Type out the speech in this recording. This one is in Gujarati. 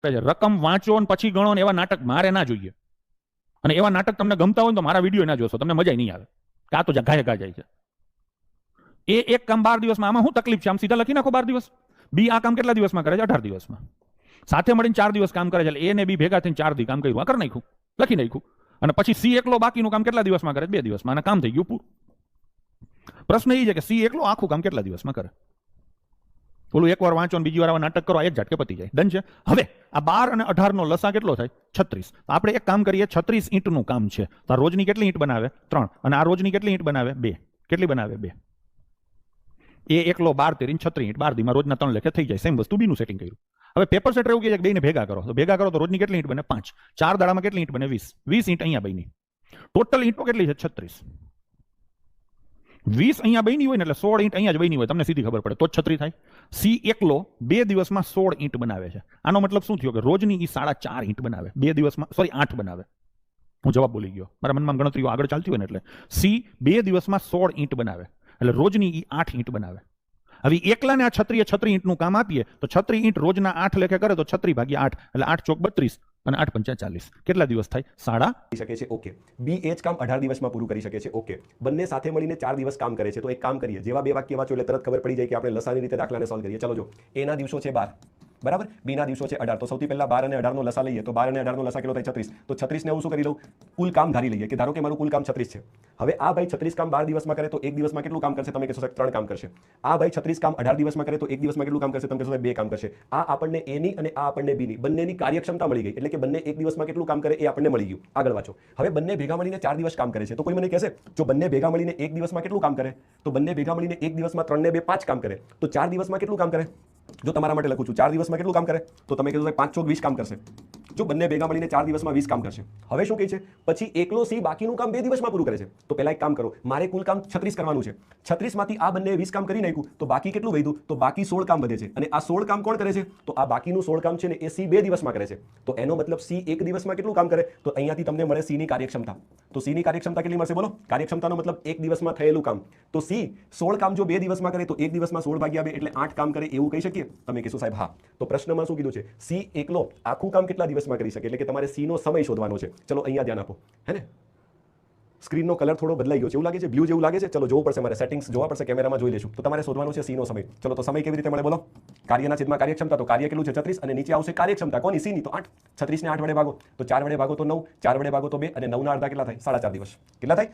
રકમ વાંચો ને પછી ગણો ને એવા નાટક મારે ના જોઈએ. અને એવા નાટક તમને ગમતા હોય તો મારા વિડીયો ના જોશો, તમને મજા નહીં આવે. કાં તો ઘાય ઘા જાય છે. એ એક કામ 12 દિવસમાં, આમાં શું તકલીફ છે? આમ સીધા લખી નાખો 12 દિવસ. બી આ કામ કેટલા દિવસમાં કરે છે? 18 દિવસમાં. સાથે મળીને 4 દિવસ કામ કરે છે, એટલે એ ને બી ભેગા થઈને 4 દી કામ કર્યું, આ કરી નાખ્યું, લખી નાખ્યું. અને પછી સી એકલો બાકીનું કામ કેટલા દિવસમાં કરે? 2 દિવસમાં. અને કામ થઈ ગયું પૂરું. પ્રશ્ન એ છે કે સી એકલો આખું કામ કેટલા દિવસમાં કરે? ઓલું એકવાર વાંચો ને બીજી વાર આવા નાટક કરો, એક ઝટકે પતી જાય. ડન છે. હવે આ 12 અને 18 નો લસા કેટલો થાય? 36. આપણે એક કામ કરીએ, 36 ઈંટનું કામ છે. તો આ રોજની કેટલી ઈંટ બનાવે? 3. અને આ રોજની કેટલી ઈંટ બનાવે? 2. કેટલી બનાવે? 2. એ એકલો 12 તેરીને 36 ઈંટ 12 દીમાં રોજના 3 લેખે થઈ જાય. સેમ વસ્તુ બીનું સેટિંગ કર્યું. હવે પેપર સેટર એવું કહે છે કે બેને ભેગા કરો. તો ભેગા કરો તો રોજની કેટલી ઈંટ બને? 5. 4 દાડામાં કેટલી ઈંટ બને? 20. 20 ઈંટ અહીંયા બની. ટોટલ ઈંટો કેટલી છે? 36. 20 અહીંયા બની હોય ને એટલે 16 ઈંટ અહીંયા જ બની હોય, તમને સીધી ખબર પડે તો જ 36 થાય. સી એકલો 2 દિવસમાં 16 ઈંટ બનાવે છે. આનો મતલબ શું થયો? કે રોજની ઈ 4.5 ઈંટ બનાવે. 2 દિવસમાં, સોરી 8 બનાવે. હું જવાબ બોલી ગયો, મારા મનમાં ગણતરીઓ આગળ ચાલતી હોય ને એટલે. સી 2 દિવસમાં 16 ઈંટ બનાવે, એટલે રોજની ઈ 8 ઈંટ બનાવે. હવે એકલાને આ 36 ઈંટનું કામ આપીએ તો 36 ઈંટ રોજના 8 લેખે કરે તો 36 ભાગ્યા 8 એટલે 8 ચોક 32 અને 8 પંચા 40. કેટલા દિવસ થાય? 7.5 શકે છે. ઓકે. બી એ જ કામ 18 દિવસમાં પૂરું કરી શકે છે. ઓકે. બંને સાથે મળીને 4 દિવસ કામ કરે છે. તો એક કામ કરીએ, જેવા બે વાક્ય વાંચો એટલે તરત ખબર પડી જાય કે આપણે લસાની રીતે દાખલાને સોલ્વ કરીએ. ચલો જો, એના દિવસો છે 12, બરાબર, બીના દિવસો છે 18. તો સૌથી પહેલા 12 અને 18 નો લસા લઈએ. તો 12 અને 18 નો લસા કેટલો થાય? 36. તો 36 ને હું શું કરી લઉં? કુલ કામ ધારી લઈએ કે ધારો કે મારું કુલ કામ 36 છે. હવે આ ભાઈ 36 કામ 12 દિવસમાં કરે તો એક દિવસમાં કેટલું કામ કરશે? તમે કહેશો સાહેબ 3 કામ કરશે. આ ભાઈ 36 કામ 18 દિવસમાં કરે તો એક દિવસમાં કેટલું કામ કરશે? તમે કહેશો સાહેબ 2 કામ કરશે. આ આપણને એની અને આ આપણને બીની બંનેની કાર્યક્ષમતા મળી ગઈ, એટલે કે બંને એક દિવસમાં કેટલું કામ કરે એ આપણને મળી ગયું. આગળ વાંચો. હવે બંને ભેગા મળીને 4 દિવસ કામ કરે છે. તો કોઈ મને કહેશે જો બંને ભેગા મળીને એક દિવસમાં કેટલું કામ કરે? તો બંને ભેગા મળીને એક દિવસમાં 3 ને 2 5 કામ કરે. તો 4 દિવસમાં કેટલું કામ કરે? જો તમારા માટે લખું છું 4 દિવસમાં કેટલું કામ કરે? તો તમે કહેશો 5 ચોક 20 કામ કરશે. જો બંને ભેગા મળીને 4 દિવસમાં 20 કામ કરશે. હવે શું કહે છે? પછી એકલો સી બાકીનું કામ 2 દિવસમાં પૂરું કરે છે. તો પહેલા એક કામ કરો, મારે કુલ કામ 36 કરવાનું છે. 36 માંથી આ બંને 20 કામ કરી નાખ્યું તો બાકી કેટલું વધ્યું? તો બાકી 16 કામ વધે છે. અને આ 16 કામ કોણ કરે છે? તો આ બાકીનું 16 કામ છે ને એ સી 2 દિવસમાં કરે છે. તો એનો મતલબ સી એક દિવસમાં કેટલું કામ કરે? તો અહીંયાથી તમને મળે સી ની કાર્યક્ષમતા. તો સી ની કાર્યક્ષમતા કેટલી મળશે? બોલો. કાર્યક્ષમતાનો મતલબ એક દિવસમાં થયેલું કામ. તો સી 16 કામ જો 2 દિવસમાં કરે તો એક દિવસમાં 16 ભાગ્યા 2 એટલે 8 કામ કરે એવું કહી શકીએ? તમે કહેશો સાહેબ હા. તો પ્રશ્નમાં શું કીધું છે? સી એકલો આખું કામ કેટલા દિવસમાં કરી શકે? એટલે કે તમારે સી નો સમય શોધવાનો છે. ચલો અહીંયા ધ્યાન આપો, હે ને? સ્ક્રીનનો કલર થોડો બદલાઈ ગયો છે, એવું લાગે છે, બ્લુ જેવું લાગે છે. ચલો જોવું પડશે, મારે સેટિંગ્સ જોવા પડશે, કેમેરામાં જોઈ લેશું. તો તમારે શોધવાનું છે સી નો સમય. ચલો તો સમય કેવી રીતે મળે બોલો? કાર્યના છેદમાં કાર્યક્ષમતા. તો કાર્ય કેટલું છે? 36 અને નીચે આવશે કાર્યક્ષમતા કોની? સી ની. તો 8. 36 ને 8 વડે ભાગો તો 4 વડે ભાગો તો 9, 4 વડે ભાગો તો 2 અને 9 ના અડધા કેટલા થાય? 4.5 દિવસ. કેટલા થાય?